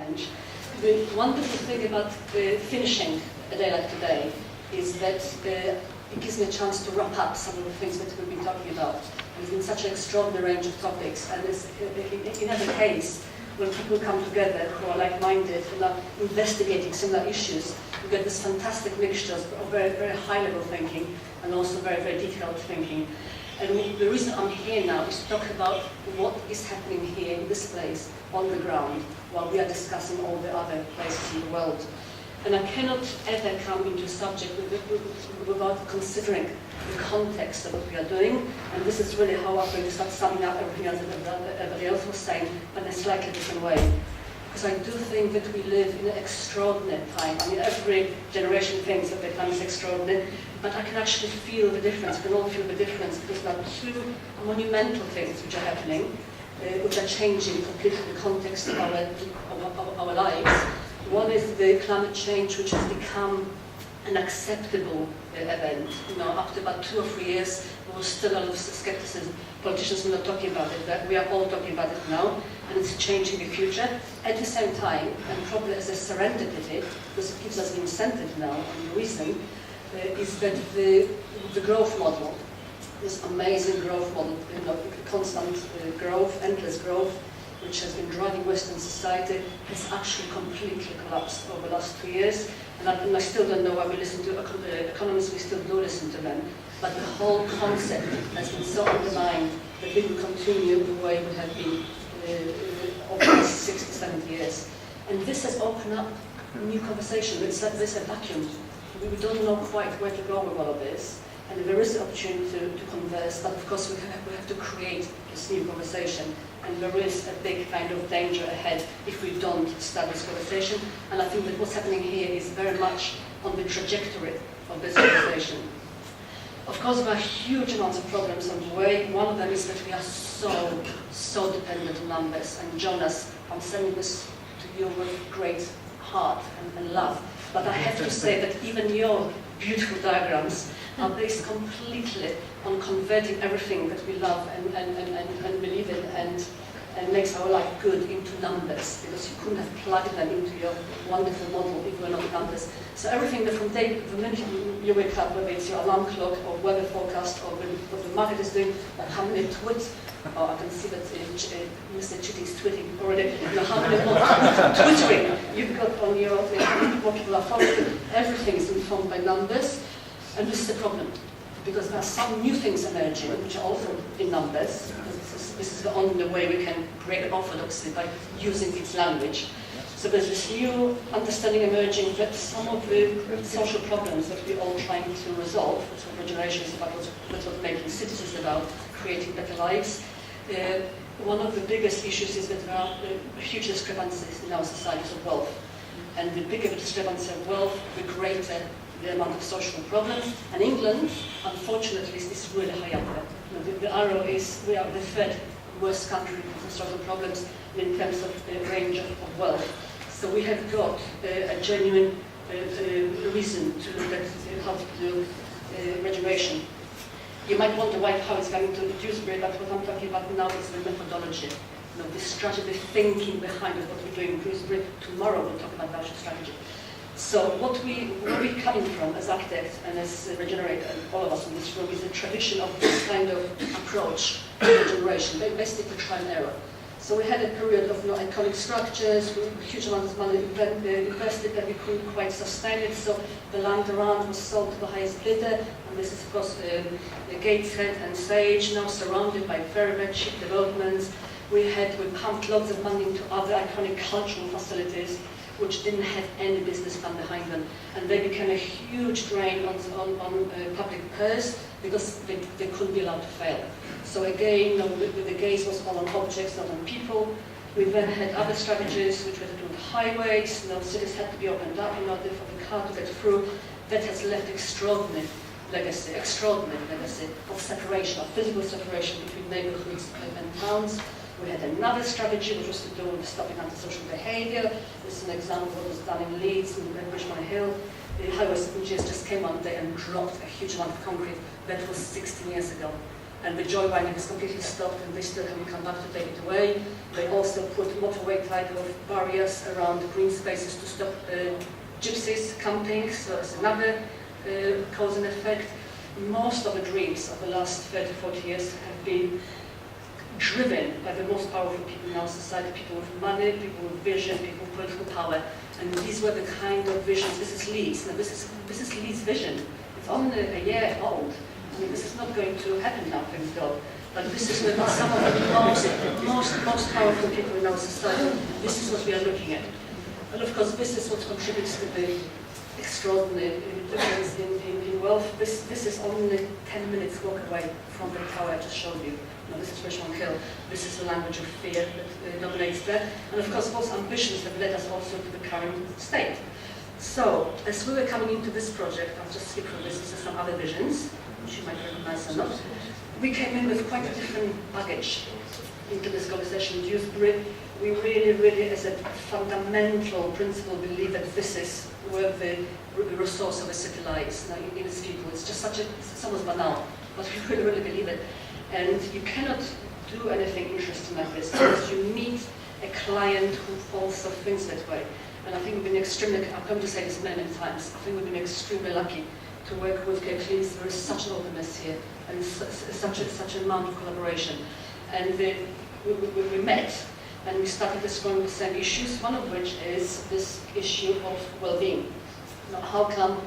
French. The wonderful thing about finishing a day like today is that it gives me a chance to wrap up some of the things that we've been talking about. There's been such an extraordinary range of topics, and in every case, when people come together who are like-minded and are investigating similar issues, you get this fantastic mixture of very, very high-level thinking and also very, very detailed thinking. And the reason I'm here now is to talk about what is happening here in this place, on the ground, while we are discussing all the other places in the world. And I cannot ever come into a subject without considering the context of what we are doing. And this is really how I'm going to start summing up everything else that everybody else was saying, but in a slightly different way. Because I do think that we live in an extraordinary time. I mean, every generation thinks that the time is extraordinary, but I can actually feel the difference. We can all feel the difference because there are two monumental things which are happening, which are changing completely the context of our lives. One is the climate change, which has become an acceptable event. You know, after about 2 or 3 years, there was still a lot of skepticism. Politicians were not talking about it, but we are all talking about it now, and it's changing the future. At the same time, and probably as a serendipity, because it gives us an incentive now, and the reason is that the growth model, this amazing growth model, you know, constant growth, endless growth, which has been driving Western society, has actually completely collapsed over the last 2 years. And I still don't know why we listen to economists, we still do listen to them. But the whole concept has been so undermined that we will continue the way we have been over the last 60, 70 years. And this has opened up a new conversation. It's like there's a vacuum. We don't know quite where to go with all of this. And there is an opportunity to converse, but of course we have to create this new conversation. And there is a big kind of danger ahead if we don't start this conversation. And I think that what's happening here is very much on the trajectory of this conversation. Of course, there are huge amounts of problems on the way. One of them is that we are so dependent on numbers. And Jonas, I'm sending this to you with great heart and love. But I have to say that even your beautiful diagrams are based completely on converting everything that we love and believe in and makes our life good into numbers, because you couldn't have plugged them into your wonderful model if we were not numbers. So everything that from the minute you wake up, whether it's your alarm clock or weather forecast or what the market is doing, or how many tweets, oh, I can see that Mr. Chitty is tweeting already, you know, how many twittering you've got on your, what people are following, everything is informed by numbers. And this is a problem, because there are some new things emerging, which are also in numbers. This is the only way we can break orthodoxy, by using its language. So there's this new understanding emerging that some of the social problems that we're all trying to resolve, that's what Regeneration is about, that's what making cities is about, creating better lives. One of the biggest issues is that there are huge discrepancies in our societies of wealth. And the bigger the discrepancy of wealth, the greater the amount of social problems. And England, unfortunately, is really high up there. You know, the arrow is, we are the third worst country for social problems in terms of range of wealth. So we have got a genuine reason to look at how to do regeneration. You might wonder how it's going to Dewsbury, but what I'm talking about now is the methodology. You know, the strategy, the thinking behind what we're doing in Dewsbury. Tomorrow we'll talk about voucher strategy. So where we're coming from as architects and as regenerators, and all of us in this room, is a tradition of this kind of approach to regeneration, basically trial and error. So we had a period of iconic structures, with huge amounts of money invested, and we couldn't quite sustain it. So the land around was sold to the highest bidder, and this is of course the Gateshead and Sage, now surrounded by very, very cheap developments. We pumped lots of money into other iconic cultural facilities, which didn't have any business plan behind them, and they became a huge drain on public purse because they couldn't be allowed to fail. So again, the gaze was all on objects, not on people. We then had other strategies which were to do with highways. Cities had to be opened up in order for the car to get through. That has left extraordinary legacy of separation, of physical separation between neighborhoods and towns. We had another strategy which was to do with stopping antisocial behavior. This is an example of what was done in Leeds and Richmond Hill. The highways engineers just came one day and dropped a huge amount of concrete. That was 16 years ago. and the joyriding is completely stopped, and they still haven't come back to take it away. They also put motorway type of barriers around the green spaces to stop gypsies camping, so it's another cause and effect. Most of the dreams of the last 30, 40 years have been driven by the most powerful people in our society, people with money, people with vision, people with political power. And these were the kind of visions. This is Leeds. Now, this is Leeds' vision. It's only a year old. I mean, this is not going to happen now, thank God. But this is what some of the most powerful people in our society. This is what we are looking at. And of course, this is what contributes to the extraordinary difference in wealth. This is only 10 minutes walk away from the tower I just showed you. Now, this is Richmond Hill. This is the language of fear that dominates there. And of course, those ambitions have led us also to the current state. So, as we were coming into this project, I'll just skip through this. These are some other visions, which you might recognize or not. We came in with quite a different baggage into this conversation. Dewsbury, we really, as a fundamental principle, believe that this is where the resource of a city lies. Now, in its people, it's just it's almost banal, but we really believe it. And you cannot do anything interesting like this unless you meet a client who also thinks that way. And I think we've been extremely, I'm going to say this many times, I think we've been extremely lucky to work with Cleans. There is such an openness here and such an amount of collaboration. And we met and we started exploring the same issues, one of which is this issue of well-being. Now, how come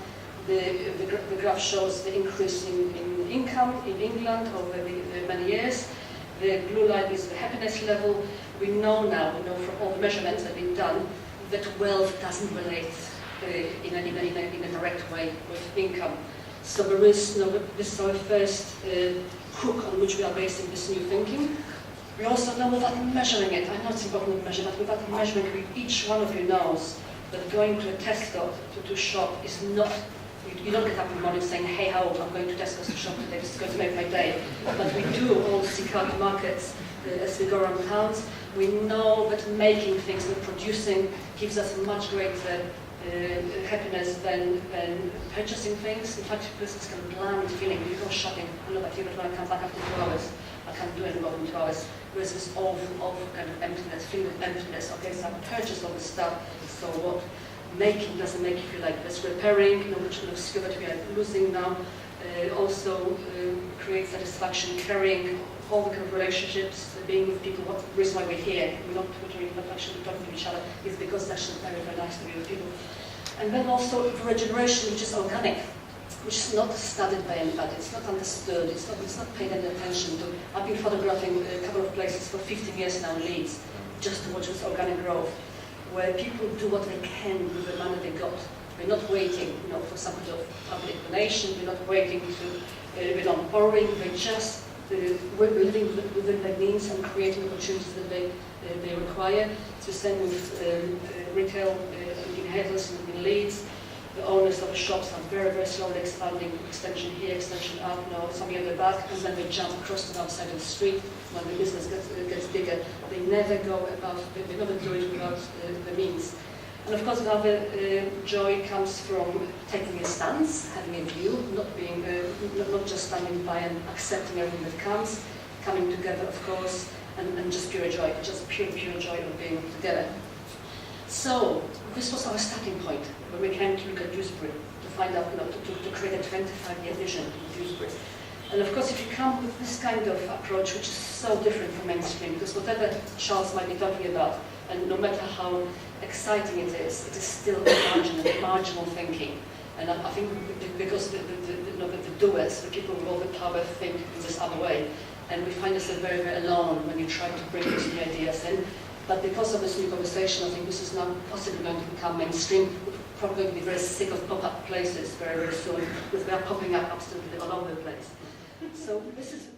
the graph shows the increase in income in England over the many years? The blue line is the happiness level. We know from all the measurements that have been done that wealth doesn't relate in a direct way with income. So there is this is our first hook on which we are basing this new thinking. We also know without measuring it, I know it's important to measure, but without measuring, each one of you knows that going to a Tesco to shop is not, you don't get up in the morning saying, hey, how I'm going to Tesco to shop today, this is going to make my day. But we do all seek out markets as we go around towns. We know that making things and producing gives us much greater happiness than purchasing things. In fact, this is kind of bland feeling. You go shopping, I know that even when I come back after 2 hours, I can't do any more than 2 hours. There's this awful kind of emptiness, feeling of emptiness. Okay, so I've purchased all this stuff, so what? Making doesn't make you feel like this. Repairing, which kind of skill that we are losing now, also creates satisfaction. Carrying all the kind of relationships, being with people. What the reason why we're here, we're not twittering, but actually talking to each other, is because it's actually very, very nice to be with people. And then also regeneration, which is organic, which is not studied by anybody, it's not understood, it's not paid any attention to. I've been photographing a couple of places for 15 years now in Leeds, just to watch this organic growth, where people do what they can with the money they got. We're not waiting, for some kind of public donation, we're not waiting we're not borrowing, we're just we're living within their means and creating opportunities that they require. It's the same with retail in Headless and in Leeds. The owners of the shops are very, very slowly expanding, extension here, extension up, something at the back, and then they jump across to the outside of the street when the business gets bigger. They never go above, they never do it without the means. And of course, another joy comes from taking a stance, having a view, not just standing by and accepting everything that comes, coming together, of course, and just pure joy, just pure joy of being together. So this was our starting point when we came to look at Dewsbury, to find out, to create a 25-year vision of Dewsbury. And of course, if you come with this kind of approach, which is so different from mainstream, because whatever Charles might be talking about, and no matter how exciting it is still marginal thinking. And I think because the doers, the people with all the power, think in this other way. And we find ourselves very, very alone when you try to bring these new ideas in. But because of this new conversation, I think this is now possibly going to become mainstream. We're probably going to be very sick of pop-up places very, very soon, because they are popping up absolutely all over the place. So this is